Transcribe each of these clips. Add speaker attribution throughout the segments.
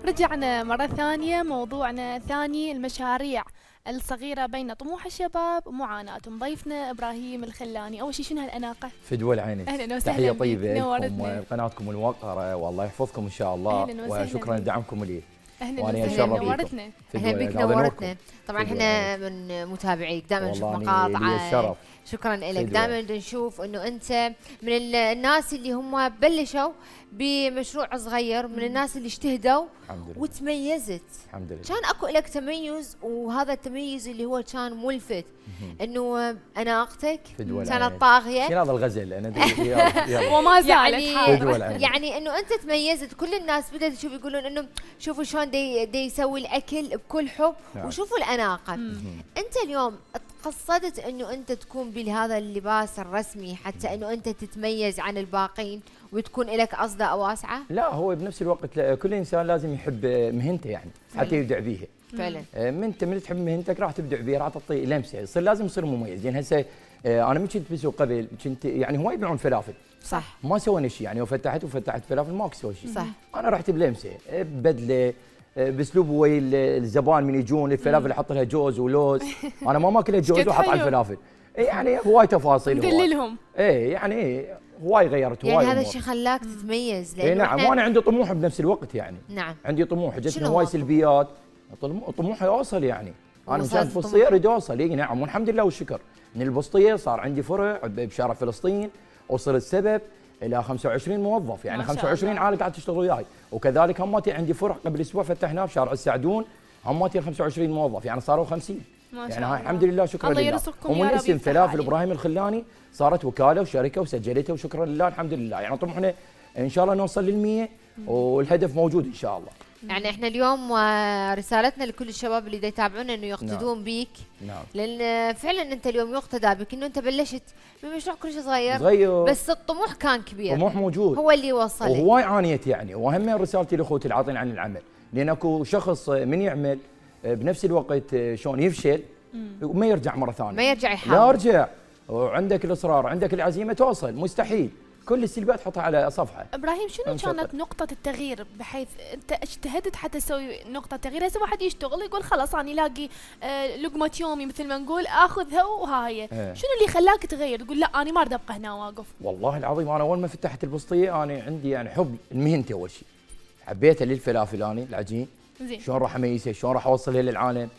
Speaker 1: رجعنا مرة ثانية، موضوعنا الثاني المشاريع الصغيرة بين طموح الشباب ومعاناتهم. ضيفنا إبراهيم الخلاني. أول شيء شنو هالأناقة؟
Speaker 2: في دول عينك.
Speaker 1: أهلا وسهلا
Speaker 2: تحية
Speaker 1: بك،
Speaker 2: طيبة لكم
Speaker 1: نورتنا.
Speaker 2: ولقناتكم الموقرة، والله يحفظكم إن شاء الله.
Speaker 1: أهلا وسهلا
Speaker 2: وشكرا
Speaker 1: بك.
Speaker 2: لدعمكم لي.
Speaker 1: أهلا
Speaker 2: وأنا
Speaker 1: وسهلا،
Speaker 2: أتشرف بكم.
Speaker 1: نورتنا.
Speaker 3: اهلا بك، نورتنا. طبعا احنا من متابعيك دائما نشوف
Speaker 2: والله لي
Speaker 3: مقاطع.
Speaker 2: الشرف.
Speaker 3: شكرا لك. دائما نشوف انه انت من الناس اللي هم بلشوا بمشروع صغير، من الناس اللي اجتهدوا
Speaker 2: الحمد لله.
Speaker 3: وتميزت.
Speaker 2: الحمد لله.
Speaker 3: كان اكو لك تميز، وهذا التميز اللي هو كان ملفت، انه اناقتك كانت طاغيه.
Speaker 2: شنو هذا الغزل؟ أنا
Speaker 1: وما زالت
Speaker 3: يعني انه انت تميزت. كل الناس بدات تشوف يقولون انه شوفوا شلون دي يسوي الاكل بكل حب.
Speaker 2: نعم.
Speaker 3: وشوفوا الاناقه. انت اليوم قصدت انه انت تكون بهذا اللباس الرسمي حتى انه انت تتميز عن الباقين وتكون لك اصداء واسعه؟
Speaker 2: لا، هو بنفس الوقت كل إنسان لازم يحب مهنته يعني حتى يبدع بيها.
Speaker 3: فعلا.
Speaker 2: من تحب مهنتك راح تبدع بيها، راح تعطي لمسه، يصير لازم يصير مميز. يعني هسه انا من كنت بسوق قبل كنت يعني هواي يبيعون فلافل.
Speaker 3: صح.
Speaker 2: ما سوينا شيء يعني، وفتحت فلافل ماكو سوى شيء.
Speaker 3: صح.
Speaker 2: انا رحت بلمسه ببدله باسلوب ويا الزبائن من يجون الفلافل احط لها جوز ولوز. انا ما ماكلها جوز واحط على الفلافل. يعني هواي تفاصيل.
Speaker 1: مدللهم.
Speaker 2: يعني هواي غيرت
Speaker 3: يعني
Speaker 2: هواي
Speaker 3: هذا
Speaker 2: أمور.
Speaker 3: الشيء خلاك تتميز.
Speaker 2: نعم. وانا عندي طموح بنفس الوقت يعني.
Speaker 3: نعم.
Speaker 2: عندي طموح، جتني
Speaker 3: شنو
Speaker 2: هواي
Speaker 3: هو
Speaker 2: سلبيات. طموحي اوصل يعني. انا
Speaker 3: وصلت
Speaker 2: مشان البسطيه اريد اوصل. نعم، والحمد لله والشكر. من البسطيه صار عندي فرع بشارع فلسطين، وصلت سبب الى 25 موظف، يعني 25 عائله قاعده تشتغل وياي. وكذلك هماتي عندي فرع قبل اسبوع فتحناه بشارع السعدون، هماتي 25 موظف، يعني صاروا 50. يعني هاي الحمد لله، شكرا
Speaker 1: الله
Speaker 2: لله.
Speaker 1: يرزقكم
Speaker 2: ومن
Speaker 1: يا رب.
Speaker 2: اسم
Speaker 1: يفتح
Speaker 2: فلافل
Speaker 1: عليك.
Speaker 2: ابراهيم الخلاني صارت وكاله وشركه وسجلتها، وشكرا لله الحمد لله. يعني طموحنا ان شاء الله نوصل لل100 والهدف موجود ان شاء الله.
Speaker 3: يعني احنا اليوم رسالتنا لكل الشباب اللي دا يتابعونا انه يقتدون بيك.
Speaker 2: نعم.
Speaker 3: لان فعلا انت اليوم يقتدى بك، انه انت بلشت بمشروع كل شيء صغير بس الطموح كان كبير.
Speaker 2: طموح موجود،
Speaker 3: هو اللي وصلك.
Speaker 2: وهواي عانيت يعني. واهم رسالتي لاخوتي العاطلين عن العمل، لان اكو شخص من يعمل بنفس الوقت شلون يفشل وما يرجع مره ثانيه،
Speaker 3: ما يرجع يحاول.
Speaker 2: لا ارجع. وعندك الاصرار، عندك العزيمه، توصل. مستحيل كل السلبيات تحطها على صفحه.
Speaker 1: ابراهيم، شنو كانت نقطة التغيير بحيث انت اجتهدت حتى تسوي نقطة تغيير؟ هسه واحد يشتغل يقول خلاص انا الاقي لقمة يومي مثل ما نقول اخذها وهاي. شنو اللي خلاك تغير تقول لا انا ما اريد ابقى هنا واقف؟
Speaker 2: والله العظيم انا اول ما فتحت البسطيه انا عندي يعني حب المهنتي. اول شيء حبيتها للفلافل، اني العجين
Speaker 1: زين.
Speaker 2: شلون راح اميزها، شلون راح اوصلها للعالم.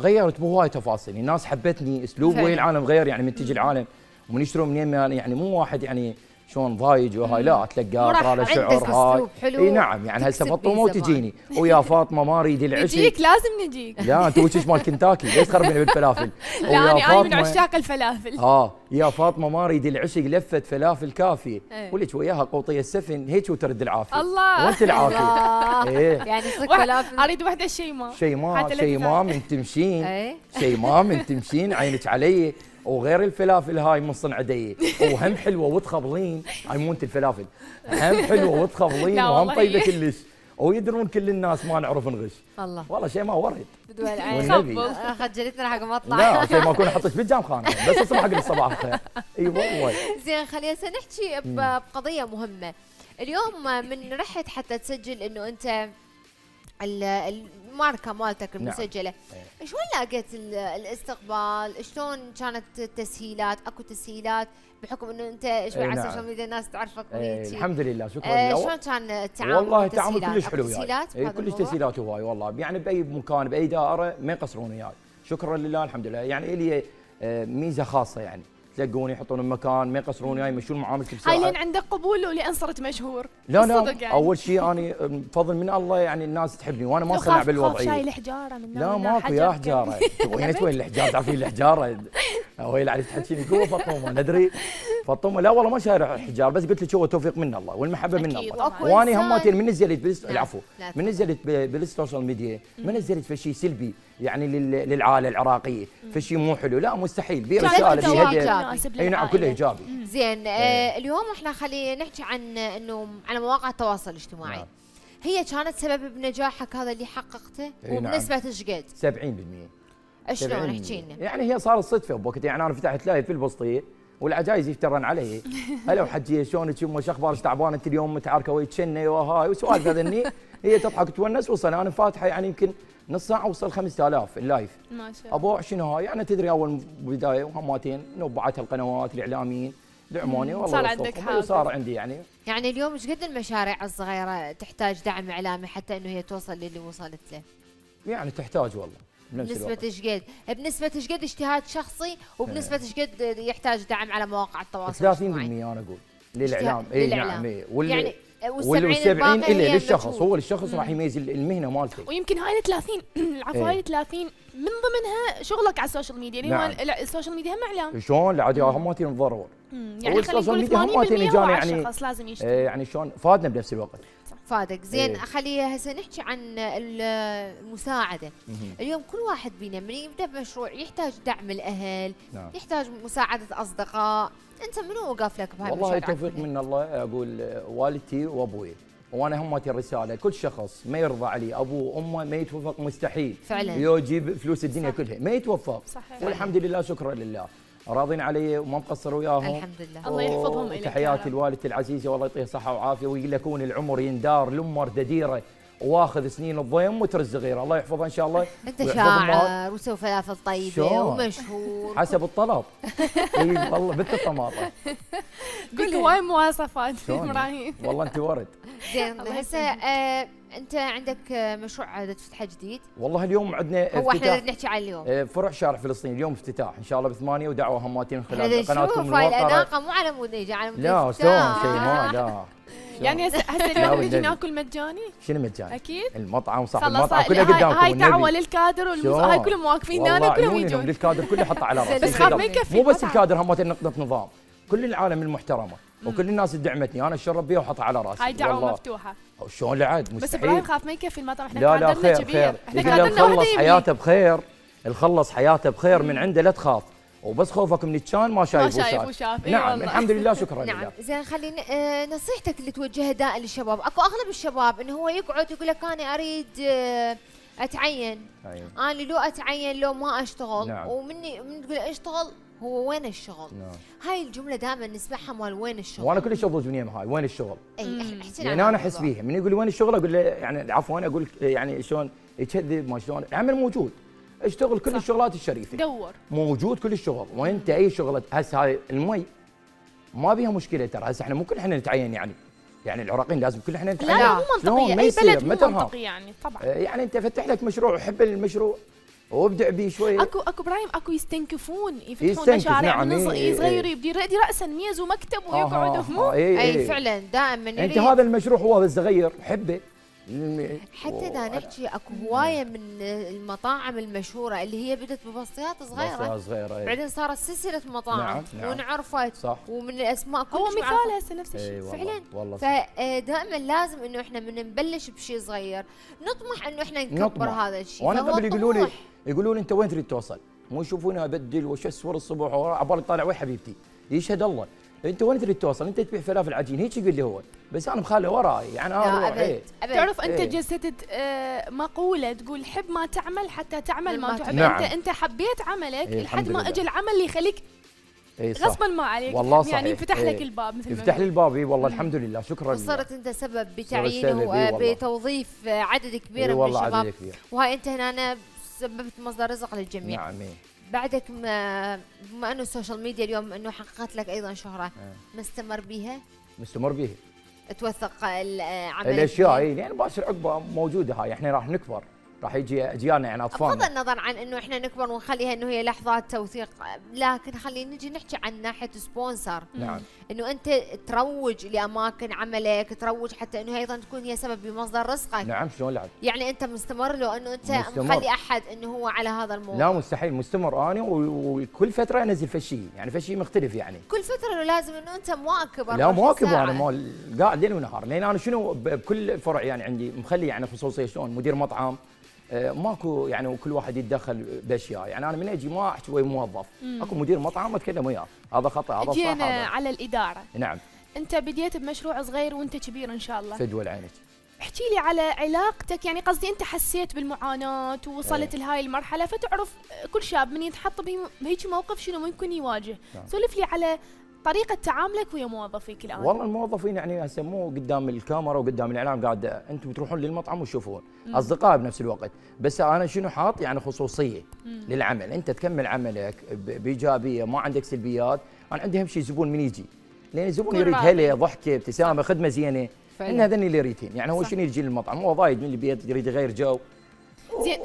Speaker 2: غيرت بهواي تفاصيل. الناس حبتني، اسلوب ويا العالم غير يعني. من تجي العالم ومن يشترون من يمي، يعني مو واحد يعني شلون ضايج وهاي، لا تلقاه طالع شعر هاي. اي نعم. يعني هسه فاطمه وتجيني ويا فاطمه ما اريد العشي.
Speaker 1: نجيك، لازم نجيك.
Speaker 2: لا انت وجهك مال كنتاكي، ليش تخربني بالفلافل؟
Speaker 1: لا انا من عشاق الفلافل.
Speaker 2: يا فاطمه ما اريد العشق، لفه فلافل كافيه. ولك وياها قوطيه السفن هيك وترد العافيه.
Speaker 1: الله.
Speaker 2: وانت العافيه.
Speaker 3: يعني صدق فلافل.
Speaker 1: اريد وحده شيماء.
Speaker 2: شيماء من تمشين. شيماء من تمشين، عينك علي. وغير الفلافل هاي من صنع يدي، وهم حلوه وتخبلين. هاي مو انت الفلافل، هم حلوه وتخبلين وهم طيبه كلش. ويدرون كل الناس ما نعرف نغش.
Speaker 3: الله.
Speaker 2: والله شيء ما ورد.
Speaker 3: بدون العين.
Speaker 2: والنبي.
Speaker 3: خجلتنا حق ما اطلع.
Speaker 2: لا شيء ما اكون حطيت بالجام خانه، بس اصبح حق الصباح الخير. اي والله.
Speaker 3: زين، خلينا نحكي بقضيه مهمه. اليوم من رحت حتى تسجل انه انت الماركه مالتك المسجله. نعم. شلون لقيت الاستقبال؟ شلون كانت التسهيلات؟ اكو تسهيلات بحكم انه انت شوي على السوشيال ميديا الناس تعرفك
Speaker 2: الحمد لله، شكرا لله.
Speaker 3: شلون كان التعامل؟
Speaker 2: والله التعامل كلش حلو وياي.
Speaker 3: تسهيلات
Speaker 2: كلش تسهيلات هواي والله. يعني باي مكان باي دائره ما يقصرون وياي. شكرا لله الحمد لله. يعني لي ميزه خاصه يعني. تلقوني يحطون المكان ما يقصرون وياي، يمشون معاملتي بسرعه.
Speaker 1: هاي لين عندك قبول ولين صرت مشهور؟
Speaker 2: لا
Speaker 1: يعني.
Speaker 2: اول شيء اني بفضل من الله يعني الناس تحبني وانا ما اقتنع بالوضعيه.
Speaker 1: شايل حجاره من
Speaker 2: لا ماكو يا حجاره. وين الحجاره؟ تعرفين الحجاره هو اللي عليك تحكيني قوه فاطمه ما ندري. فاطمه لا والله ما شايل حجار، بس قلت لك هو توفيق من الله والمحبه من الله. وانا هماتي من نزلت العفو، من نزلت بالسوشيال ميديا ما نزلت في شيء سلبي يعني للعائله العراقيه، في شيء مو حلو. لا مستحيل. برساله بهدف. اي نعم كله ايجابي.
Speaker 3: زين. اليوم احنا خلينا نحكي عن انه على مواقع التواصل الاجتماعي. نعم. هي كانت سبب بنجاحك هذا اللي حققته؟ وبنسبه ايش قد؟
Speaker 2: 70%.
Speaker 3: شلون احكي لنا؟
Speaker 2: يعني هي صارت صدفه بوقت. يعني انا فتحت لايف في البسطيه والعجايز يفترن علي. هلا وحجيه شلونك يمه شو اخبارك تعبانه انت اليوم متعاركه ويتشني وهاي وسوالف هذني. هي تضحك تونس. وصل انا فاتحه يعني يمكن نص ساعه وصل 5000 اللايف.
Speaker 1: ما شاء الله.
Speaker 2: ابو شنو هاي يعني تدري اول بدايه وهماتين نوبعت القنوات الاعلاميين دعموني والله
Speaker 1: صار عندك حافز.
Speaker 2: صار عندي
Speaker 3: يعني اليوم ايش قد المشاريع الصغيره تحتاج دعم اعلامي حتى انه هي توصل للي وصلت له؟
Speaker 2: يعني تحتاج والله.
Speaker 3: بنسبة ايش قد؟ بنسبة ايش قد اجتهاد شخصي وبنسبة ايش قد يحتاج دعم على مواقع التواصل
Speaker 2: 30% انا اقول للاعلام. اي نعم.
Speaker 3: يعني
Speaker 2: وال70 الا للشخص. هو الشخص راح يميز المهنه مالته.
Speaker 1: ويمكن هاي ال 30 العفو هاي ال 30 من ضمنها شغلك على السوشيال ميديا اللي هو السوشيال ميديا هم اعلام.
Speaker 2: شلون العادي هماتين متضرر.
Speaker 1: يعني خلينا نقول 80% هو على الشخص لازم يشتغل.
Speaker 2: يعني شلون فادنا بنفس الوقت.
Speaker 3: فادك زين. خلينا هسه نحكي عن المساعده. اليوم كل واحد بينا من يبدا بمشروع يحتاج دعم الاهل. نعم. يحتاج مساعده اصدقاء. انت منو وقف لك بهاي المشاريع؟
Speaker 2: والله توفيق من الله. اقول والدتي وابوي وانا همتي الرساله كل شخص ما يرضى عليه ابوه وامه ما يتوفق مستحيل
Speaker 3: فعلا
Speaker 2: يجيب فلوس الدنيا صح. كلها ما يتوفق.
Speaker 1: صحيح.
Speaker 2: والحمد لله شكرا لله راضين عليه وما مقصر وياهم.
Speaker 3: الحمد لله.
Speaker 1: الله يحفظهم لك.
Speaker 2: تحياتي لوالدتي العزيزه والله يعطيها صحه وعافيه ويلكون العمر يندار لمر دديره واخذ سنين الضيم وترز صغيره الله يحفظها ان شاء الله.
Speaker 3: انت شاعر وسوي فلافل طيبه ومشهور
Speaker 2: حسب الطلب. اي والله مثل الطماطه.
Speaker 1: قول هواي مواصفات ابراهيم.
Speaker 2: والله انت ورد.
Speaker 3: زين هسه انت عندك مشروع تفتحه جديد؟
Speaker 2: والله اليوم عندنا
Speaker 3: هو احنا نحكي عن اليوم
Speaker 2: فرع شارع فلسطين اليوم افتتاح ان شاء الله ب8 ودعوه هماتين من خلال قناتكم
Speaker 3: الموقره. هاي الاناقه مو على مود نيجي على مود
Speaker 2: لا شلون شيء ما لا.
Speaker 1: يعني هسه اليوم نجي ناكل مجاني؟
Speaker 2: شنو مجاني؟
Speaker 1: اكيد
Speaker 2: المطعم صاحب المطعم كله قدامكم.
Speaker 1: هاي دعوه للكادر هاي كلهم واقفين هنا كلهم يجون.
Speaker 2: للكادر كله حطه على راسه.
Speaker 1: بس خاف ما يكفي.
Speaker 2: مو بس الكادر هماتين نقطه نظام. كل العالم المحترمه وكل الناس اللي دعمتني انا اتشرف بيها وحطها على راسي.
Speaker 1: هاي دعوه مفتوحه.
Speaker 2: شلون لعد مستحيل.
Speaker 1: بس ابراهيم خاف ما يكفي المطعم احنا
Speaker 2: لا خير خير. يخلص حياته بخير. الخلص حياته بخير من عنده لا تخاف. وبس خوفك من الكان ما شايف
Speaker 1: وشاف.
Speaker 2: نعم الحمد لله شكرا
Speaker 3: نعم.
Speaker 2: لله.
Speaker 3: زين خلينا نصيحتك اللي توجهها دائما للشباب. اكو اغلب الشباب انه هو يقعد يقول لك انا اريد اتعين. انا لو اتعين لو ما اشتغل.
Speaker 2: نعم.
Speaker 3: من تقول اشتغل هو وين الشغل؟
Speaker 2: نعم.
Speaker 3: هاي الجمله دائما نسمعها مال وين الشغل.
Speaker 2: وانا كل شيء ضد من هاي وين الشغل؟
Speaker 3: يعني
Speaker 2: انا احس بيها من يقول وين الشغل اقول له يعني عفوا اقول يعني شلون يكذب ما شلون العمل موجود. اشتغل كل الشغلات الشريفه.
Speaker 1: دور
Speaker 2: موجود كل الشغل وانت اي شغله هسه هاي المي ما بيها مشكله ترى هسه احنا مو كل احنا نتعين يعني العراقيين لازم كل احنا نتعين.
Speaker 1: لا مو منطقي اي بلد مو منطقي يعني طبعا.
Speaker 2: يعني انت فتح لك مشروع وحب المشروع وابدع به شوي.
Speaker 1: اكو ابراهيم اكو يفتحون مشاريع من صغير يبدي راسا ميز ومكتب ويقعد مو
Speaker 3: اي فعلا دائما
Speaker 2: انت هذا المشروع هو صغير حبه.
Speaker 3: حتى اذا نحكي اكو هوايه من المطاعم المشهوره اللي هي بدت ببسيطات صغيره بعدين صارت سلسله مطاعم. نعم. ونعرفت صح. ومن الاسماء
Speaker 1: هو مثال هسه نفس الشيء
Speaker 3: فعلا. فدائما لازم انه احنا من نبلش بشيء صغير نطمح انه احنا نكبر هذا الشيء.
Speaker 2: وانا قبل يقولوا لي انت وين تريد توصل؟ مو يشوفوني ابدل واشسور الصبح وعبالك طالع وين حبيبتي؟ يشهد الله انت وين تريد توصل؟ انت تبيع فلافل عجين هيك يقول لي هو بس انا مخاله وراي يعني انا
Speaker 1: تعرف انت جسدت مقوله تقول حب ما تعمل حتى تعمل ما تحب.
Speaker 2: نعم.
Speaker 1: انت حبيت عملك لحد ما اجى العمل اللي يخليك غصبا ما عليك
Speaker 2: والله
Speaker 1: يعني يفتح لك الباب مثل
Speaker 2: يفتح لي الباب والله الحمد لله شكرا لله.
Speaker 3: وصرت انت سبب بتعيينه وبتوظيف عدد كبير من الشباب وهاي انت هنا سببت مصدر رزق للجميع.
Speaker 2: نعم.
Speaker 3: بعدك بما انه السوشيال ميديا اليوم انه حققت لك ايضا شهره مستمر بيها توثق العمل
Speaker 2: الاشياء يعني باشر عقبه موجوده هاي احنا راح نكبر راح يجي اجيالنا يعني اطفالنا.
Speaker 3: بغض النظر عن انه احنا نكبر ونخليها انه هي لحظات توثيق لكن خلينا نجي نحكي عن ناحيه سبونسر.
Speaker 2: نعم.
Speaker 3: انه انت تروج لاماكن عملك تروج حتى انه ايضا تكون هي سبب بمصدر رزقك.
Speaker 2: نعم شلون لعب
Speaker 3: يعني انت مستمر لو انه انت مخلي احد انه هو على هذا الموضوع؟
Speaker 2: لا مستحيل مستمر انا وكل فتره انزل فشي يعني فشي مختلف يعني
Speaker 3: كل فتره لو لازم انه انت مواكب.
Speaker 2: لا مواكب انا قاعد ليل ونهار لان انا شنو بكل فرع يعني عندي مخلي يعني خصوصيه شلون مدير مطعم ماكو يعني وكل واحد يتدخل باشياء يعني انا من اجي ما احكي ويا موظف اكو مدير مطعم اتكلم وياه هذا خطا هذا صح.
Speaker 1: جينا على الاداره.
Speaker 2: نعم.
Speaker 1: انت بديت بمشروع صغير وانت كبير ان شاء الله.
Speaker 2: فدوى العينك.
Speaker 1: احكي لي على علاقتك، يعني قصدي انت حسيت بالمعاناه ووصلت لهاي المرحله، فتعرف كل شاب من يتحط بهيك موقف شنو ممكن يواجه. سولف لي على طريقه تعاملك ويا موظفيك الان.
Speaker 2: والله الموظفين يعني هسه مو قدام الكاميرا وقدام الاعلام قاعد انتم تروحون للمطعم وتشوفون اصدقاء بنفس الوقت، بس انا شنو حاط يعني خصوصيه للعمل، انت تكمل عملك بايجابيه ما عندك سلبيات. انا عندي اهم شيء زبون من يجي، لان الزبون يريد هله ضحكه ابتسامه خدمه زينه، ان هذني اللي يريدين. يعني هو شنو يجي للمطعم، هو ضايد من البيت يريد يغير جو.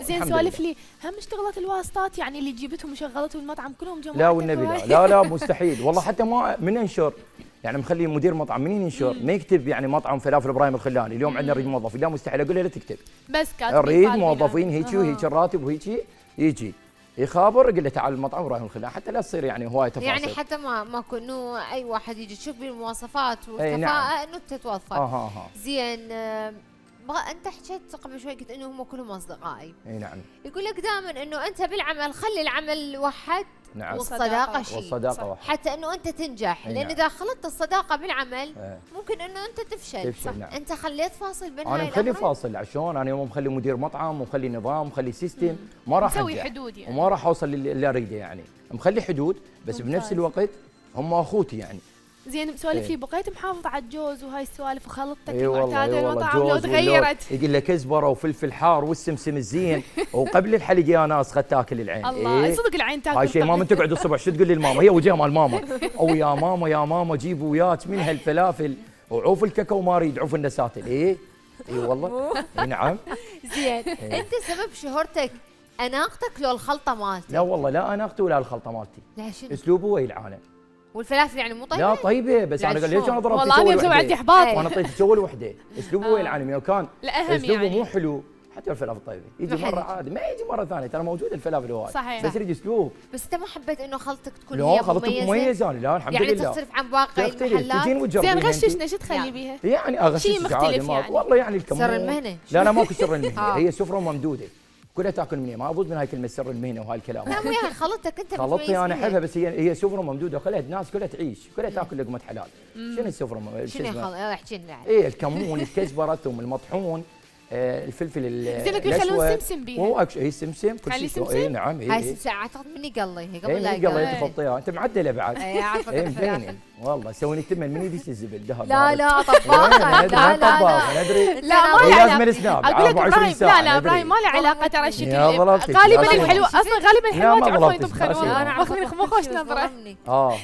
Speaker 1: زين سوالف لي هم اشتغلت الواسطات يعني اللي جيبتهم وشغلتهم المطعم كلهم جماعه؟
Speaker 2: لا والنبي لا مستحيل والله. حتى ما من انشر يعني مخلي مدير مطعم من ينشر ما يكتب يعني مطعم فلافل ابراهيم الخلاني اليوم عندنا نريد موظفين، لا مستحيل اقول له لا تكتب،
Speaker 1: بس كاتب
Speaker 2: نريد موظفين هيك وهيك الراتب وهيك يجي يخابر يقول له تعال المطعم ابراهيم الخلاني، حتى لا تصير يعني هوايه تفاصيل.
Speaker 3: يعني حتى ما كنه اي واحد يجي يشوف بالمواصفات والكفاءه انه تتوظف. زين انت حكيت قبل شوي قلت انه هم كلهم اصدقائي.
Speaker 2: اي نعم.
Speaker 3: يقول لك دائما انه انت بالعمل خلي العمل وحد.
Speaker 2: نعم.
Speaker 3: والصداقه شيء.
Speaker 2: والصداقه واحد.
Speaker 3: حتى انه انت تنجح، لان اذا خلطت الصداقه بالعمل ممكن انه انت تفشل.
Speaker 2: نعم.
Speaker 3: انت خليت فاصل بين هاي
Speaker 2: انا مخلي فاصل شلون، انا يوم مخلي مدير مطعم ومخلي نظام ومخلي سيستم، ما راح
Speaker 1: مسوي حدود يعني،
Speaker 2: وما راح اوصل اللي اريده يعني، مخلي حدود بس بنفس الوقت هم اخوتي يعني.
Speaker 1: زين سوالف لي بقيت محافظ على الجوز وهاي السوالف وخلطتك
Speaker 2: المعتاده
Speaker 1: المطعم لو تغيرت
Speaker 2: يقول لك كزبره وفلفل حار والسمسم الزين وقبل الحلقه يا ناس خد تاكل العين.
Speaker 1: الله صدق العين تاكل.
Speaker 2: هاي شيء ما من تقعد الصبح شو تقول للماما، هي وجهها مال ماما او يا ماما جيبوا وياك من هالفلافل وعوف الكاكاو ما اريد عوف النساتل. اي والله نعم.
Speaker 3: زين انت سبب شهرتك اناقتك لو الخلطه مالتي؟
Speaker 2: لا والله لا اناقتي ولا الخلطه مالتي.
Speaker 3: لا شنو؟
Speaker 2: اسلوبه ويلعانه.
Speaker 3: والفلافل يعني مو طيبه؟
Speaker 2: لا طيبه بس انا قال ليش انا ضربت
Speaker 1: والله انا مسوي عندي احباط
Speaker 2: وانا طيت الجول وحده. اسلوبه ويلعانه لو كان
Speaker 1: اسلوبه
Speaker 2: يعني مو حلو حتى الفلافل طيبه يجي مره عادي ما يجي مره ثانيه، ترى موجود الفلافل هواي
Speaker 1: صحيح
Speaker 2: بس يريد اسلوب.
Speaker 3: بس انت ما حبيت انه خلطتك تكون
Speaker 2: هي خلطتك مميزه؟ لا الحمد لله
Speaker 3: يعني تختلف عن باقي المحلات.
Speaker 1: زين غششنا شو تخلي بيها؟
Speaker 2: يعني اغششك عادي يعني. والله يعني الكمون
Speaker 3: سر المهنه.
Speaker 2: لا ماكو سر المهنه هي سفره ممدوده كلها تاكل مني، ما ابوظ من هاي كلمه سر المهنه وهاي الكلام.
Speaker 3: لا مو يعني خلطتك انت
Speaker 2: خلطتي انا احبها بس هي سفره ممدوده وخليها الناس كلها تعيش كلها تاكل لقمه حلال. شنو السفره؟
Speaker 3: شنو احكي لنا؟
Speaker 2: ايه الكمون الكزبره الثوم المطحون الفلفل الاسود
Speaker 1: يخلون سمسم بيها.
Speaker 2: هو هي سمسم كل شيء. اي نعم.
Speaker 3: هاي سمسم اعتقد مني قلي
Speaker 2: قبل لا يقلي انت تحطيها انت معدله بعد.
Speaker 3: اي عارفه.
Speaker 2: اي مبين والله سويني تمن من يديش الزبل ذهب.
Speaker 3: لا طباخه.
Speaker 2: لا
Speaker 3: ندري.
Speaker 1: لا ما
Speaker 2: لازم السناب
Speaker 1: اقول لك ابراهيم لا ابراهيم ما له علاقه ترى الشكل غالبا الحلو اصلا غالبا الحلوات عفوا يطبخن والله مو خوش نظره.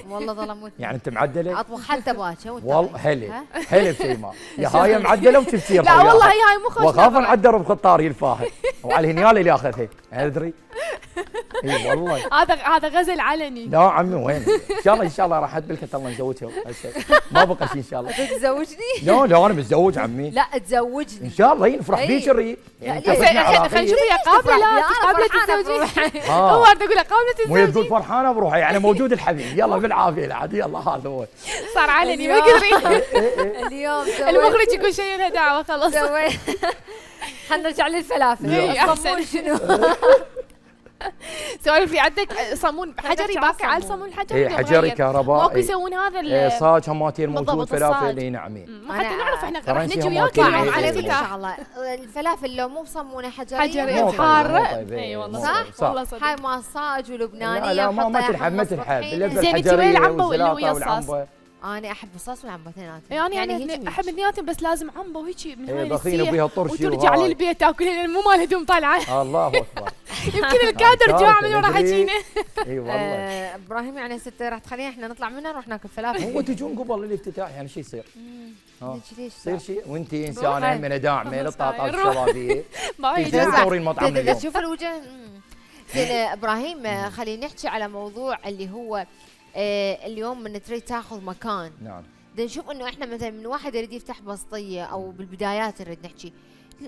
Speaker 3: والله ظلمتني.
Speaker 2: يعني انت معدله
Speaker 3: اطبخ حتى باكر
Speaker 2: والله حلف شيماء يا هاي معدله وتفسير.
Speaker 1: لا والله هاي مو خوش
Speaker 2: وخاف نعدر بخطار يلفاها وعلى الهنيال اللي ياخذها ادري. اي والله
Speaker 1: هذا غزل علني.
Speaker 2: لا عمي وين ان شاء الله راح ادبلك الله نزوجها ما بقى شيء ان شاء الله.
Speaker 3: تتزوجني؟
Speaker 2: لا انا متزوج عمي.
Speaker 3: لا تزوجني
Speaker 2: ان شاء الله نفرح بيك الريب.
Speaker 1: خلينا نشوف هي قابله لا قابله تتزوجين. هو تقول قابله تتزوجين
Speaker 2: مو تقول فرحانه بروحها يعني موجود الحبيب يلا بالعافيه العاد يلا هذا هو
Speaker 1: صار علني ما قدري.
Speaker 3: اليوم
Speaker 1: المخرج يقول شيء لها دعوه خلاص.
Speaker 3: خلينا نرجع للفلافل.
Speaker 1: احسن
Speaker 3: شنو؟
Speaker 1: سوالف في عندك صمون حجري باقي على الصمون الحجري؟
Speaker 2: حجري كهرباء
Speaker 1: ماكو يسوون هذا
Speaker 2: صاج هماتير موجود فلافل. اي نعم.
Speaker 1: حتى نعرف احنا راح نجي وياك
Speaker 3: عليكم ان شاء الله. الفلافل لو مو مصمونه حجريه
Speaker 1: حاره.
Speaker 2: اي
Speaker 1: والله
Speaker 3: صح. هاي مصاج ولبنانيه.
Speaker 2: لا ما تلحب ما تلحب.
Speaker 1: زين تسوي العنبه ولا ويا الصاص؟
Speaker 3: انا احب الصوص والعنبه اثنيناتهم.
Speaker 1: يعني احب اثنيناتهم بس لازم عنبه وهيك من هاي
Speaker 2: بخينه وبيها طرشي
Speaker 1: وترجع للبيت تاكل لان مو مال هدوم طالعه.
Speaker 2: الله اكبر.
Speaker 1: يمكن الكادر جاع من ورا حكينا.
Speaker 2: اي والله.
Speaker 3: ابراهيم يعني ست راح تخلينا احنا نطلع منها نروح ناكل فلافل.
Speaker 2: هو تجون قبل الافتتاح يعني شو يصير؟ يصير شيء وانت انسانه من داعمه للطاقه الشبابيه.
Speaker 1: ما
Speaker 2: تدورين المطعم اليوم.
Speaker 3: تشوف الوجه. زين ابراهيم خلينا نحكي على موضوع اللي هو اليوم من تريد تاخذ مكان.
Speaker 2: نعم.
Speaker 3: بدنا نشوف انه احنا مثلا من واحد يريد يفتح بسطيه او بالبدايات نريد نحكي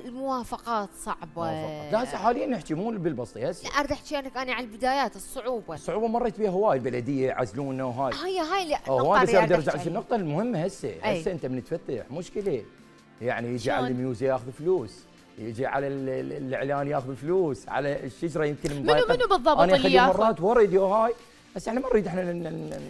Speaker 3: الموافقات صعبه.
Speaker 2: لا هسه حاليا نحكي مو بالبسطي هسه.
Speaker 3: لا اريد احكي لك انا على البدايات الصعوبه
Speaker 2: مريت بها هواي البلديه عزلونا وهاي.
Speaker 3: هاي
Speaker 2: النقطه بس اريد ارجع النقطه المهمه هسه انت من تفتح مشكله يعني يجي على الميوزك ياخذ فلوس يجي على الاعلان ياخذ فلوس على الشجره يمكن
Speaker 1: منو بالضبط
Speaker 2: انا
Speaker 1: اللي ياخذ؟
Speaker 2: مرات ورا هاي بس احنا ما نريد احنا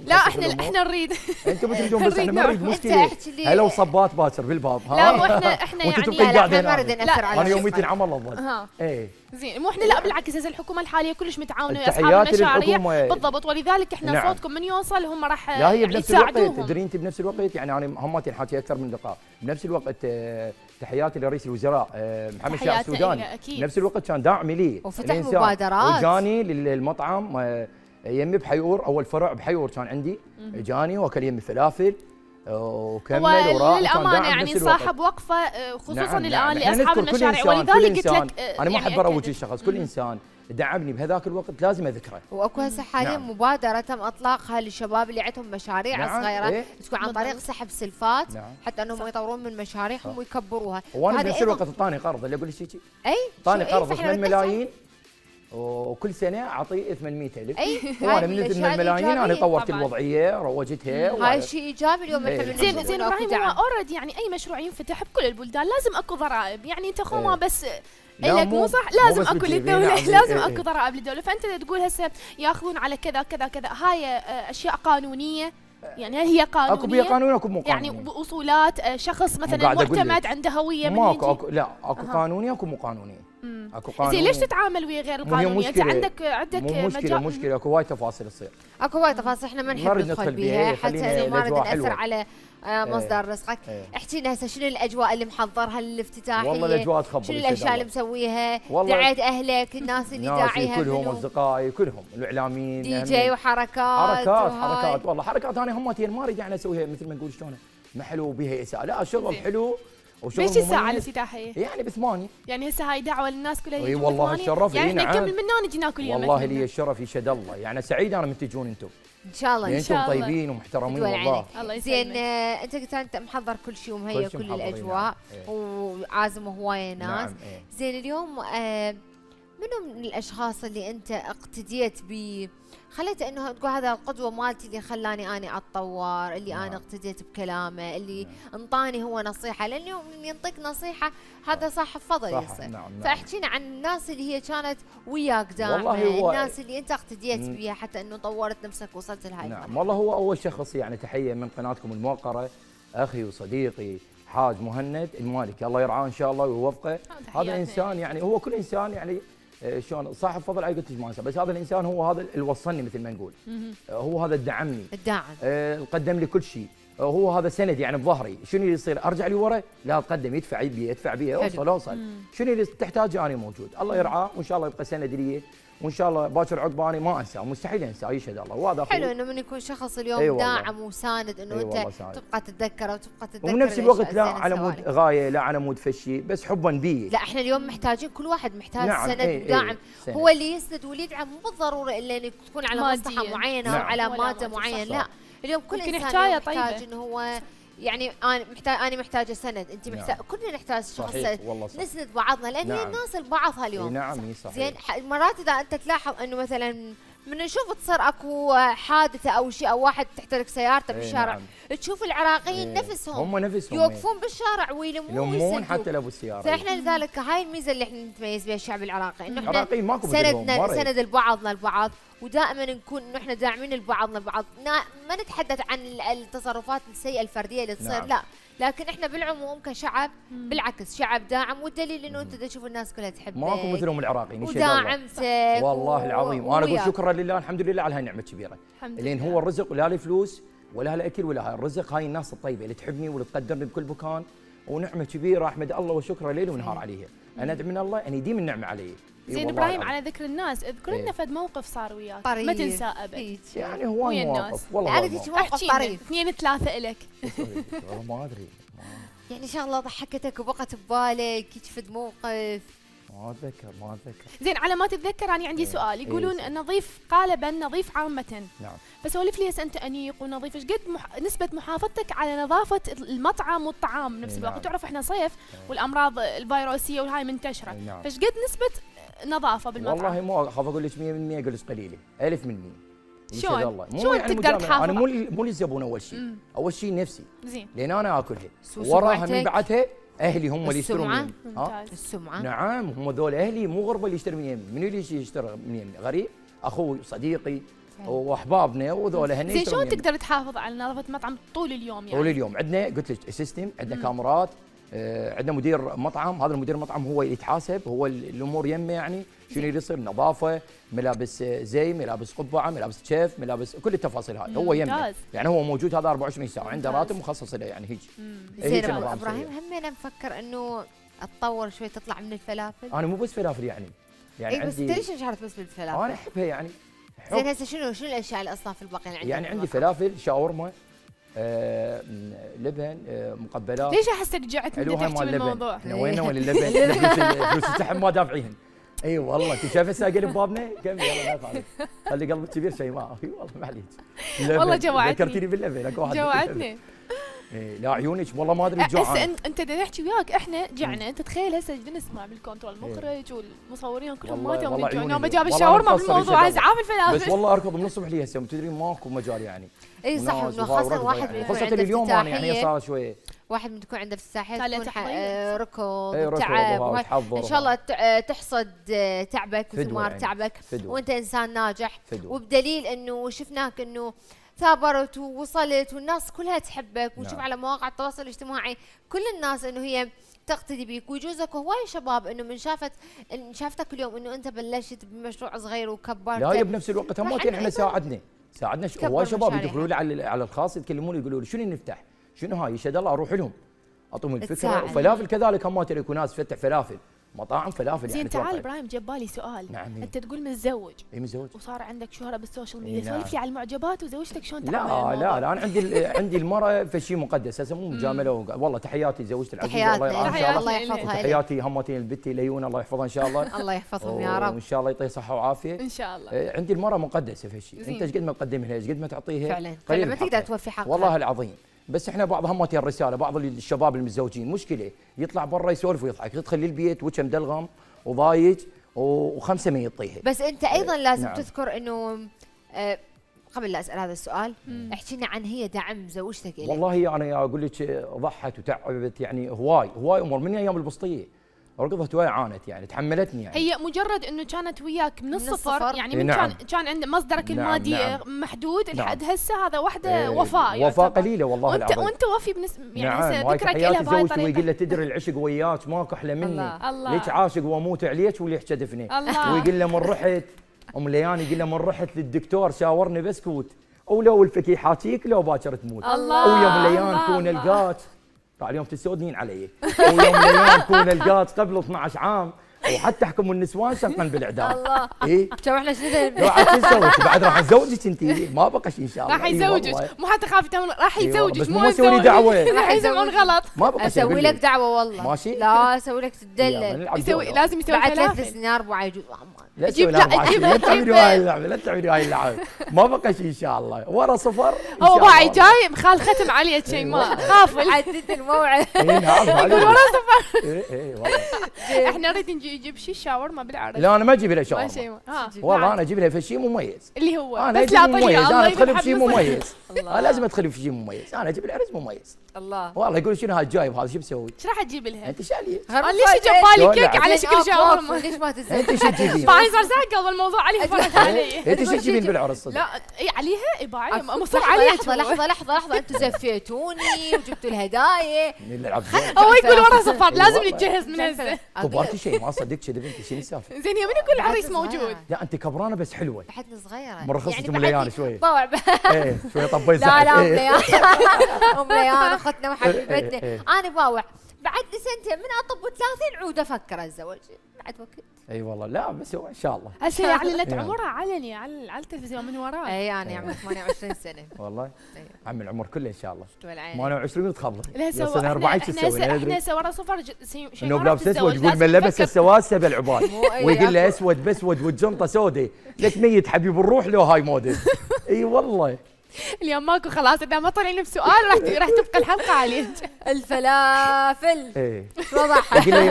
Speaker 1: لا احنا نريد
Speaker 2: انتم تريدون بس احنا ما نريد مشكله.
Speaker 3: لي
Speaker 2: هلا وصبات باكر بالباب
Speaker 1: لا مو احنا
Speaker 3: يعني ما نريد ناثر على
Speaker 2: انا يوميتين عمل الظل
Speaker 1: ايه زين مو احنا لا بالعكس هسه الحكومه الحاليه كلش متعاونه ويا اصحاب المشاريع بالضبط ولذلك احنا صوتكم من يوصل هم راح
Speaker 2: لا هي بنفس الوقت تدري انت بنفس الوقت يعني انا هم حكي اكثر من لقاء بنفس الوقت تحياتي لرئيس الوزراء محمد شاه السوداني بنفس الوقت كان داعمي لي
Speaker 3: وفتح مبادرات
Speaker 2: وجاني للمطعم يمي بحيور اول فرع بحيور كان عندي جاني وكل يمي فلافل وكمل وراح
Speaker 1: للامانه يعني صاحب وقفه خصوصا الان لاصحاب المشاريع ولذلك قلت لك
Speaker 2: انا ما احب اروج الشخص كل انسان دعمني بهذاك الوقت لازم اذكره.
Speaker 3: واكو هسه حاليا مبادره تم اطلاقها للشباب اللي عندهم مشاريع صغيره تكون عن طريق سحب سلفات حتى انهم يطورون من مشاريعهم ويكبروها.
Speaker 2: وانا بنفس الوقت اعطاني قرض اللي اقول لك شيء
Speaker 3: اي
Speaker 2: اعطاني قرض 8 ملايين وكل سنه اعطيه 800,000 وانا من 8 ملايين انا طورت الوضعيه روجتها
Speaker 3: هاي شيء ايجابي اليوم احنا
Speaker 1: زين ابراهيم اوريدي يعني اي مشروع ينفتح بكل البلدان لازم اكو ضرائب يعني انت خو ما بس لك مو صح لازم اكو للدوله لازم اكو ضرائب للدوله فانت تقول هسه ياخذون على كذا كذا كذا هاي اشياء قانونيه يعني هل هي قانونيه؟
Speaker 2: اكو بيها قانون اكو مو قانوني
Speaker 1: يعني باصولات شخص مثلا معتمد عنده هويه من
Speaker 2: ماكو لا اكو قانوني اكو مو قانوني اكو قانوني
Speaker 1: زين ليش تتعامل ويا غير القانوني؟ انت عندك
Speaker 2: مشكله اكو وايد تفاصيل تصير
Speaker 3: اكو وايد تفاصيل احنا ما نحب ندخل بيها حتى ما نريد ناثر على مصدر رزقك. احكي لنا هسه شنو الاجواء اللي محضرها للافتتاحيه؟
Speaker 2: والله الاجواء تخبل
Speaker 3: شنو الاشياء اللي مسويها؟ دعيت اهلك الناس اللي داعيها
Speaker 2: كلهم اصدقائي كلهم الاعلاميين
Speaker 3: دي جي وحركات
Speaker 2: حركات والله حركات انا همتين ما اريد يعني اسويها مثل ما نقول شلون ما حلو بها اساءه لا شغل حلو
Speaker 1: بيش الساعة الافتتاحية؟
Speaker 2: يعني ب8
Speaker 1: يعني هسه هاي دعوة للناس كلها
Speaker 2: اي والله الشرف
Speaker 1: يعني نعم نكمل من هنا نجي ناكل يوم
Speaker 2: والله لي الشرف يشهد الله يعني سعيد انا من تجون انتم
Speaker 3: ان شاء الله ان شاء
Speaker 2: الله انتم طيبين ومحترمين والله
Speaker 3: زين انت قلت انت محضر كل شيء ومهيئ كل الاجواء وعازم هوايه ناس زين اليوم منو من الاشخاص اللي انت اقتديت ب خليت انه تقول هذا القدوه مالتي اللي خلاني اني اتطور اللي انا اقتديت بكلامه اللي انطاني هو نصيحه لان يوم ينطيك نصيحه هذا صاحب فضل يصير فاحكينا عن الناس اللي هي كانت وياك دائما الناس اللي انت اقتديت بها حتى انه طورت نفسك وصلت لهاي
Speaker 2: نعم والله هو اول شخص يعني تحيه من قناتكم الموقره اخي وصديقي حاج مهند المالكي الله يرعاه ان شاء الله ويوفقه هذا انسان يعني هو كل انسان يعني شلون صاحب فضل اي قلت ما بس هذا الانسان هو هذا اللي وصلني مثل ما نقول هو هذا اللي دعمني قدم لي كل شيء هو هذا سند يعني بظهري شنو اللي يصير ارجع لي ورا لا اقدم يدفع بي اوصل شنو اللي تحتاجه انا موجود الله يرعاه وان شاء الله يبقى سند لي وان شاء الله باكر عقباني ما انساه مستحيل انساه يشهد الله وهذا
Speaker 3: حلو انه من يكون شخص اليوم داعم وساند انه انت تبقى تتذكره وتبقى تتذكر
Speaker 2: ومن نفس الوقت لا على مود غايه لا على مود فشي بس حبا بي
Speaker 3: لا احنا اليوم محتاجين كل واحد محتاج سند وداعم هو اللي يسند واللي يدعم مو بالضروره الا انك تكون على مصلحه معينه او على ماده معينه لا اليوم كل انسان محتاج انه هو يعني انا محتاجه سند انت محتاج كلنا نحتاج شخص نسند بعضنا لان هي الناس لبعضها اليوم
Speaker 2: نعم صحيح
Speaker 3: زين مرات اذا انت تلاحظ انه مثلا من نشوف تصير اكو حادثه او شيء او واحد تحترق سيارته بالشارع تشوف العراقيين نفسهم يوقفون بالشارع
Speaker 2: ويلمون حتى لو بالسياره
Speaker 3: فاحنا لذلك هاي الميزه اللي احنا نتميز بها الشعب العراقي انه احنا
Speaker 2: سند
Speaker 3: لبعضنا البعض ودائما نكون انه احنا داعمين لبعضنا البعض ما نتحدث عن التصرفات السيئه الفرديه اللي تصير لا لكن احنا بالعموم كشعب بالعكس شعب داعم والدليل انه انت تشوف الناس كلها تحبك
Speaker 2: ماكو مثلهم العراقيين
Speaker 3: وداعمتك
Speaker 2: والله العظيم وانا اقول شكرا لله الحمد لله على هاي النعمه الكبيره لان هو الرزق لا لي فلوس ولا لا اكل ولا هاي الرزق هاي الناس الطيبه اللي تحبني واللي تقدرني بكل مكان ونعمه كبيره احمد الله وشكرا ليل ونهار عليها انا ادعي من الله ان يديم النعمه علي
Speaker 1: زين ابراهيم على ذكر الناس اذكر لنا فد موقف صار وياك ما تنساه ابد
Speaker 2: يعني هو مواقف والله
Speaker 3: انا ذيك موقف طريف
Speaker 1: 2 3 الك
Speaker 2: ما ادري
Speaker 3: يعني ان شاء الله ضحكتك وبقت ببالك فد موقف
Speaker 2: ما اتذكر
Speaker 1: زين على ما تتذكر انا عندي سؤال يقولون نظيف قالبا نظيف عامه
Speaker 2: نعم
Speaker 1: فسولف لي انت انيق ونظيف ايش قد نسبه محافظتك على نظافه المطعم والطعام بنفس الوقت تعرف احنا صيف والامراض الفيروسيه وهاي منتشره فايش قد نسبه نظافه بالمطعم
Speaker 2: والله مو اخاف اقول لك 100% اقول قليله 1000 مني
Speaker 1: شلون يعني تقدر تحافظ
Speaker 2: انا مو للزبون اول شيء اول شيء نفسي
Speaker 1: زين
Speaker 2: لان انا اكلها وراها من بعدها اهلي هم اللي يشترون من
Speaker 3: السمعه
Speaker 2: نعم هم ذول اهلي مو غربه اللي يشتري من يمي منو اللي يشتري من يمي غريب اخوي صديقي واحبابنا وذولا هني.
Speaker 1: زين شلون تقدر تحافظ على نظافه المطعم طول اليوم يعني؟
Speaker 2: طول اليوم عندنا قلت لك سيستم، عندنا كاميرات، عندنا مدير مطعم، هذا المدير المطعم هو اللي يتحاسب، هو الامور يمه يعني شنو اللي يصير، نظافه، ملابس زي، ملابس قبعه، ملابس شيف، ملابس كل التفاصيل هاي هو يمه يعني، هو موجود هذا 24 ساعه، عنده راتب مخصص له يعني هيك.
Speaker 3: زين ابراهيم همينا مفكر انه اتطور شوي تطلع من الفلافل؟
Speaker 2: انا مو بس فلافل يعني
Speaker 3: اي بس ليش انشهرت بس بالفلافل؟
Speaker 2: انا احبها يعني.
Speaker 3: زين هسه شنو الاشياء الاصناف الباقيين عندك؟
Speaker 2: يعني عندي فلافل، شاورما، لبن، مقبلات.
Speaker 1: ليش احسك رجعت من تحكي بالموضوع؟
Speaker 2: احنا وين اللبن؟ فلوس الشحن ما دافعين. اي والله انت شايف الساقل ببابنا؟ كم يلا ما يخالف. خلي قلبك كبير شيء ما اي والله معليش.
Speaker 1: والله جوعتني.
Speaker 2: ذكرتيني باللبن اكو واحد.
Speaker 1: جوعتني.
Speaker 2: لا عيونك والله ما ادري جوعان.
Speaker 1: هسه انت بدنا نحكي وياك احنا جعنا، انت تخيل هسه بدنا نسمع بالكنترول المخرج والمصورين كلهم ما توهم يجوعون، ما جاب الشاورما بالموضوع ازعاف الفلافل.
Speaker 2: بس والله اركض من الصبح لي هسه تدري ماكو مجال يعني.
Speaker 3: اي صح انه خاصه واحد من
Speaker 2: خاصه اليوم انا يعني صار شويه
Speaker 3: واحد من تكون عنده افتتاحيه تكون ركض
Speaker 2: وتعب
Speaker 3: ان شاء الله تحصد تعبك وثمار
Speaker 2: يعني.
Speaker 3: تعبك وانت انسان ناجح وبدليل انه شفناك انه ثابرت ووصلت والناس كلها تحبك ونشوف على مواقع التواصل الاجتماعي كل الناس انه هي تقتدي بيك ويجوزك هواي شباب انه من شافتك اليوم انه انت بلشت بمشروع صغير وكبرت.
Speaker 2: لا بنفس الوقت هم احنا ساعدنا هواي شباب يدخلوا لي على الخاص يتكلمون يقولوا لي شنو نفتح؟ شنو هاي؟ يشهد الله اروح لهم اعطيهم الفكره. وفلافل كذلك هم يكو ناس فتح فلافل مطاعم فلافل
Speaker 1: يعني. زين تعال ابراهيم جاب بالي سؤال.
Speaker 2: نعم.
Speaker 1: انت تقول متزوج.
Speaker 2: اي متزوج
Speaker 1: وصار عندك شهره بالسوشيال ميديا، سولف لي على المعجبات وزوجتك شلون تعمل
Speaker 2: لا انا عندي المراه في شيء مقدس هسه مو مجامله والله تحياتي زوجتي العزيزه
Speaker 3: الله يحفظها
Speaker 2: تحياتي همتين البنتي ليون الله يحفظها ان شاء الله.
Speaker 3: الله يحفظهم يا رب
Speaker 2: وان شاء الله يعطيها صحه وعافيه
Speaker 1: ان شاء الله.
Speaker 2: عندي المراه مقدسه في شيء، انت قد ما تقدم لها قد ما تعطيها
Speaker 3: فعلا ما تقدر توفي حقها
Speaker 2: والله العظيم. بس احنا بعض همتين الرساله، بعض الشباب المتزوجين مشكله يطلع برا يسولف ويضحك، تدخل البيت وجهه مدلغم وضايج و500 يطيها.
Speaker 3: بس انت ايضا لازم تذكر انه قبل لا اسال هذا السؤال احكي لنا عن هي دعم زوجتك اليك.
Speaker 2: والله يعني اقول لك ضحت وتعبت يعني هواي امور من ايام البسطيه، ركضت وياي عانت يعني تحملتني يعني.
Speaker 1: هي مجرد انه كانت وياك من الصفر يعني من كان عند مصدرك المادي محدود لحد هسه هذا وحده وفاء
Speaker 2: قليله والله العظيم.
Speaker 1: وانت وفي يعني هسه ذكرك لها بهاي الطريقه.
Speaker 2: ويقول له تدري العشق وياك ماكو احلى مني، ليش عاشق واموت عليك وليش كدفني. ويقول له من رحت لياني يقول له من رحت للدكتور شاورني بسكوت ولو الفكي يحاكيك لو باكر تموت. ويوم ليان كون القات طبعا اليوم تسودين علي. ويوم ليان كون القات قبل 12 عام وحتى حكموا النسوان شنقا بالاعدام.
Speaker 3: الله
Speaker 2: اي
Speaker 3: تو احنا شنو
Speaker 2: بعد راح ازوجك انت ما بقى شيء ان شاء الله.
Speaker 1: راح يزوجك مو حتى خافي راح يزوجك
Speaker 2: مو اسوي دعوه
Speaker 1: راح يسمعون غلط.
Speaker 2: ما بقى
Speaker 3: اسوي لك دعوه والله
Speaker 2: ماشي.
Speaker 3: لا اسوي لك تدلل
Speaker 1: لازم يسوي
Speaker 3: بعد 3 سنين 4 يجوز.
Speaker 2: لا تسوي لا تعملوا هاي اللعبه لا تعملوا هاي اللعبه ما بقى شيء ان شاء الله ورا صفر.
Speaker 1: هو باعي جاي مخال ختم عليه شيء ما خافل
Speaker 3: عدت الموعد.
Speaker 1: يقول ورا صفر.
Speaker 2: اي والله
Speaker 1: احنا نريد نجيب شيء شاورما بالعرض.
Speaker 2: لا انا ما اجيب لها شاورما والله انا اجيب لها شيء مميز
Speaker 1: اللي هو
Speaker 2: انا
Speaker 1: بس لا
Speaker 2: طريقه انا ادخل بشيء مميز. لازم ادخل في شيء مميز. انا اجيب العرس مميز
Speaker 3: الله
Speaker 2: والله يقول شنو هذا جايب هذا شو بسوي؟
Speaker 1: ايش راح تجيب لها؟
Speaker 2: انت شاليه
Speaker 1: ليش جاب بالي كيك على شكل شاورما؟
Speaker 3: ليش ما تزين؟
Speaker 2: انت شو تجيبين؟
Speaker 1: باعي صار ساقل الموضوع عليه فرق علي.
Speaker 2: انت شو تجيبين بالعرس؟
Speaker 1: لا اي عليها اي باعي مصر
Speaker 3: علي.
Speaker 1: علي.
Speaker 3: لحظه انتم زفيتوني وجبتوا الهدايا.
Speaker 1: هو يقول ورا صفر لازم نتجهز من هسه.
Speaker 2: كبرتي شيء ما صدقت كذب انت شنو السالفه؟
Speaker 1: زين يا من يقول العريس موجود؟
Speaker 2: لا انت كبرانه بس حلوه.
Speaker 3: بعدني صغيره
Speaker 2: مرخصتي ام ليان شويه.
Speaker 3: طوع
Speaker 2: ايه شويه طبيت.
Speaker 3: لا ام ليان اختنا وحبيبتنا. انا باوع بعد لي سنتين من اطب 30 عود افكر الزواج بعد وقت.
Speaker 2: اي والله لا بس هو ان شاء الله.
Speaker 1: هسه اعلنت عمرها علني على التلفزيون من وراي.
Speaker 3: اي انا عمري 28 سنه
Speaker 2: والله عم العمر كله ان شاء الله.
Speaker 3: 28
Speaker 2: تخبط.
Speaker 1: هسه احنا هسه ورا صفر
Speaker 2: انه بلابس اسود يقول من لبس السواد سبع العباد ويقول له اسود باسود والجنطه سوداء لك ميت حبيب الروح لو هاي موديل. اي والله
Speaker 1: اليوم ماكو خلاص اذا ما طلعنا بسؤال راح تبقى الحلقه عليه.
Speaker 3: الفلافل
Speaker 2: ايه
Speaker 3: واضح.
Speaker 2: يقول له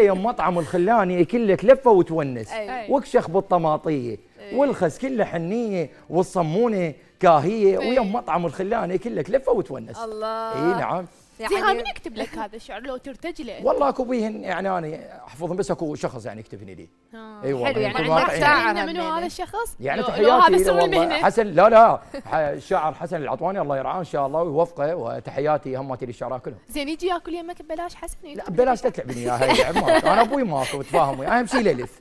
Speaker 2: يوم مطعم الخلاني ياكل لك لفه وتونس واكشخ بالطماطيه والخس كله حنيه والصمونه كاهيه ويوم مطعم الخلاني ياكل لك لفه وتونس.
Speaker 3: الله.
Speaker 2: اي نعم
Speaker 1: زين من يكتب لك هذا الشعر لو ترتجي له؟
Speaker 2: والله اكو بيهن يعني انا احفظهم بس اكو شخص يعني يكتبني لي.
Speaker 3: اي والله حلو يعني عندك
Speaker 1: شاعر منو هذا الشخص؟
Speaker 2: يعني تحياتي هذا سر المهنه حسن لا الشاعر حسن العطواني الله يرعاه ان شاء الله ويوفقه وتحياتي همتي للشعراء كلهم.
Speaker 1: زين يجي ياكل يمك ببلاش حسن؟
Speaker 2: لا ببلاش لا تلعبني اياها انا ابوي ماكو تفاهم وياه اهم شيء ليلث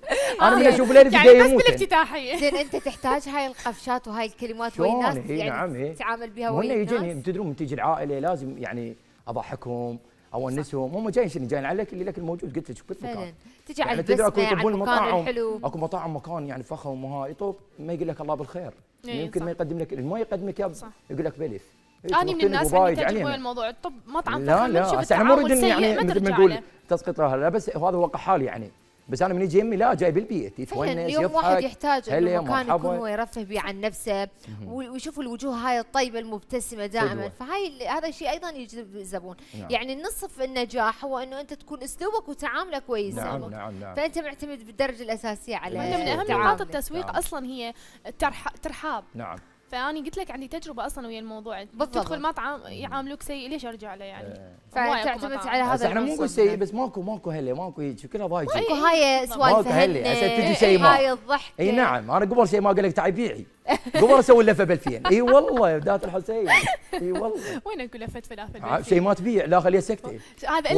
Speaker 2: انا من اشوف ليلث جاي يموت.
Speaker 1: يعني بس بالافتتاحيه.
Speaker 3: زين انت تحتاج هاي القفشات وهاي الكلمات وين الناس يعني
Speaker 2: نعم
Speaker 3: تتعامل بها وين الناس؟
Speaker 2: يجيني تدرون من تيجي العائله لازم يعني اضحكهم اونسهم هم جايين شنو جايين عليك اللي لك الموجود قلت لك شوف مكان
Speaker 3: تجي على البسمه على المكان الحلو
Speaker 2: اكو مطاعم مكان يعني فخم وهاي يطوب ما يقول لك الله بالخير يمكن ما يقدم لك ما يقدمك يقول لك بلف
Speaker 1: انا من الناس عندي تجربه الموضوع الطب مطعم فخم
Speaker 2: لا احنا مو نريد يعني مثل ما نقول تسقط لا بس هذا واقع حالي يعني بس انا من يجي يمي لا جاي بالبيت يتونس
Speaker 3: اليوم واحد يحتاج انه مكان يكون هو يرفه به عن نفسه ويشوف الوجوه هاي الطيبه المبتسمه دائما فهاي هذا الشيء ايضا يجذب الزبون. يعني نصف النجاح هو انه انت تكون اسلوبك وتعاملك كويس.
Speaker 2: نعم.
Speaker 3: فانت معتمد بالدرجه الاساسيه على
Speaker 1: من اهم نقاط التسويق اصلا هي الترحاب.
Speaker 2: نعم.
Speaker 1: فأنا قلت لك عندي تجربة أصلا ويا الموضوع تدخل مطعم يعاملوك سيء ليش أرجع له يعني؟
Speaker 3: فتعتمد على هذا
Speaker 2: احنا مو نقول سيء بس ماكو هله ماكو هيك كلها ضايج
Speaker 3: ماكو هاي سوالف
Speaker 2: هله تجي شيء ما
Speaker 3: هاي الضحك
Speaker 2: اي نعم انا قبل شيء ما اقول لك تعي بيعي قبل اسوي اللفه ب2000 اي والله بدات الحسين اي والله
Speaker 1: وين اقول لفه فلافل
Speaker 2: شيء ما تبيع لا خليها سكته
Speaker 1: هذا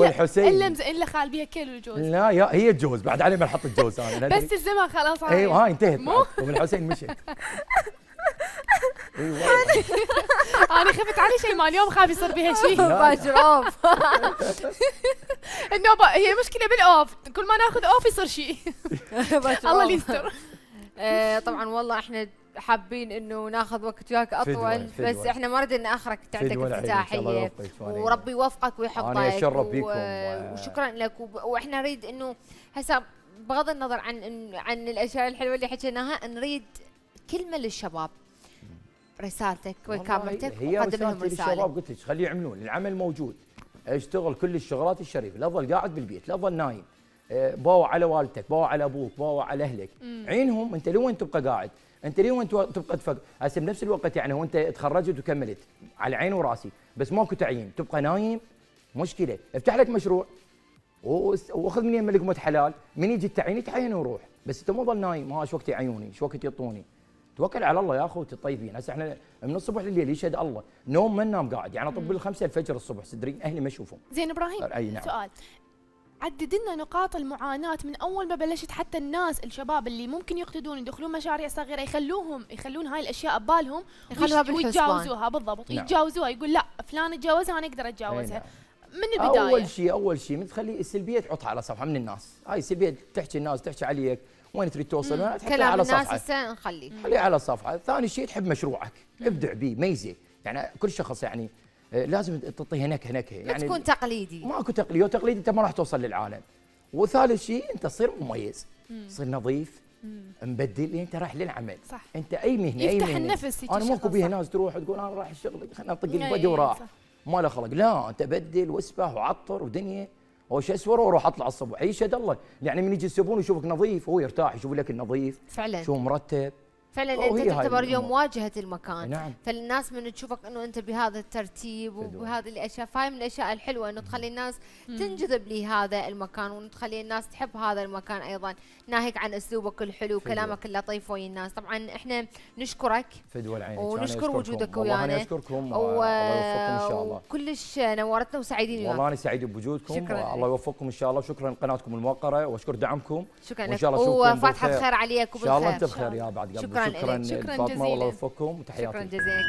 Speaker 1: الا خال بيها كيلو الجوز
Speaker 2: لا هي الجوز بعد علي ما نحط الجوز انا
Speaker 1: بس الزمن خلاص
Speaker 2: ايوه انتهت ومن الحسين مشت
Speaker 1: انا خفت علي شيء ما اليوم خاف يصير بها شيء
Speaker 3: باجر اوف
Speaker 1: النوبه هي مشكله بالاوف كل ما ناخذ اوف يصير شيء الله اللي يستر.
Speaker 3: طبعا والله احنا حابين انه ناخذ وقت وياك اطول بس احنا ما ردنا ناخرك تعتك افتتاحيه وربي يوفقك ويحفظك
Speaker 2: انا اتشرف بيكم
Speaker 3: وشكرا لك واحنا نريد انه هسه بغض النظر عن الاشياء الحلوه اللي حكيناها نريد كلمه للشباب رسالتك وكاملتك وقدم لهم رساله.
Speaker 2: الشباب قلت لك خليه يعملون العمل موجود اشتغل كل الشغلات الشريفه لا تظل قاعد بالبيت لا تظل نايم باوع على والدتك باوع على ابوك باوع على اهلك عينهم انت لوين تبقى قاعد انت لوين تبقى تفكر هسه بنفس الوقت يعني وانت تخرجت وكملت على عيني وراسي بس ماكو تعيين تبقى نايم مشكله افتح لك مشروع واخذ من يمه لقمه حلال من يجي التعيين يتعين ويروح بس انت مو ظل نايم ايش وقت يعيوني ايش وقت يعطوني توكل على الله يا اخو الطيبين هسه احنا من الصبح لليل يشهد الله نوم ما ننام قاعد يعني اطب ال5 الفجر الصبح صدرين اهلي ما اشوفهم.
Speaker 1: زين ابراهيم
Speaker 2: نعم.
Speaker 1: سؤال عدد لنا نقاط المعاناه من اول ما بلشت حتى الناس الشباب اللي ممكن يقتدون يدخلون مشاريع صغيره يخلون هاي الاشياء ببالهم ويتجاوزوها بالضبط نعم. يتجاوزوها يقول لا فلان تجاوزها انا اقدر اتجاوزها نعم. من البدايه
Speaker 2: اول شيء من تخلي السلبيه تحطها على صفحه من الناس هاي السلبيه تحكي الناس تحكي عليك وين تريد توصل
Speaker 3: كلام على الناس هسه
Speaker 2: خليه على الصفحه. ثاني شيء تحب مشروعك ابدع به ميزه يعني كل شخص يعني لازم تعطيها نكهه يعني
Speaker 3: تكون تقليدي
Speaker 2: ماكو تقليدي انت ما راح توصل للعالم. وثالث شيء انت تصير مميز تصير نظيف مبدل انت رايح للعمل
Speaker 1: صح.
Speaker 2: انت اي مهنه
Speaker 1: يفتح النفس
Speaker 2: انا ماكو بيها ناس تروح تقول انا رايح الشغل خلينا نطق البدي وراح ما له خلق لا انت بدل واسبح وعطر ودنيا وش اسور واروح اطلع الصبح يشهد الله يعني من يجي الزبون يشوفك نظيف هو يرتاح يشوف لك النظيف
Speaker 3: فعلا
Speaker 2: شو مرتب
Speaker 3: فعلا انت تعتبر اليوم واجهه المكان
Speaker 2: نعم.
Speaker 3: فالناس من تشوفك انه انت بهذا الترتيب وبهذه الاشياء فهاي من الاشياء الحلوه انه تخلي الناس تنجذب لهذا المكان وتخلي الناس تحب هذا المكان ايضا ناهيك عن اسلوبك الحلو وكلامك اللطيف ويا الناس. طبعا احنا نشكرك
Speaker 2: فدوى العين
Speaker 3: ونشكر وجودك ويانا
Speaker 2: انا اشكركم الله يوفقكم ان شاء الله
Speaker 3: وكلش نورتنا وسعيدين وياك
Speaker 2: والله انا سعيد بوجودكم الله يوفقكم ان شاء الله وشكرا لقناتكم الموقره واشكر دعمكم
Speaker 3: شكرا لك وفاتحه خير عليك وبالخير
Speaker 2: ان شاء الله انت بخير يا بعد قبل
Speaker 3: شكرا
Speaker 2: فاطمه والله يوفقكم وتحياتي
Speaker 3: شكرا جزيلا.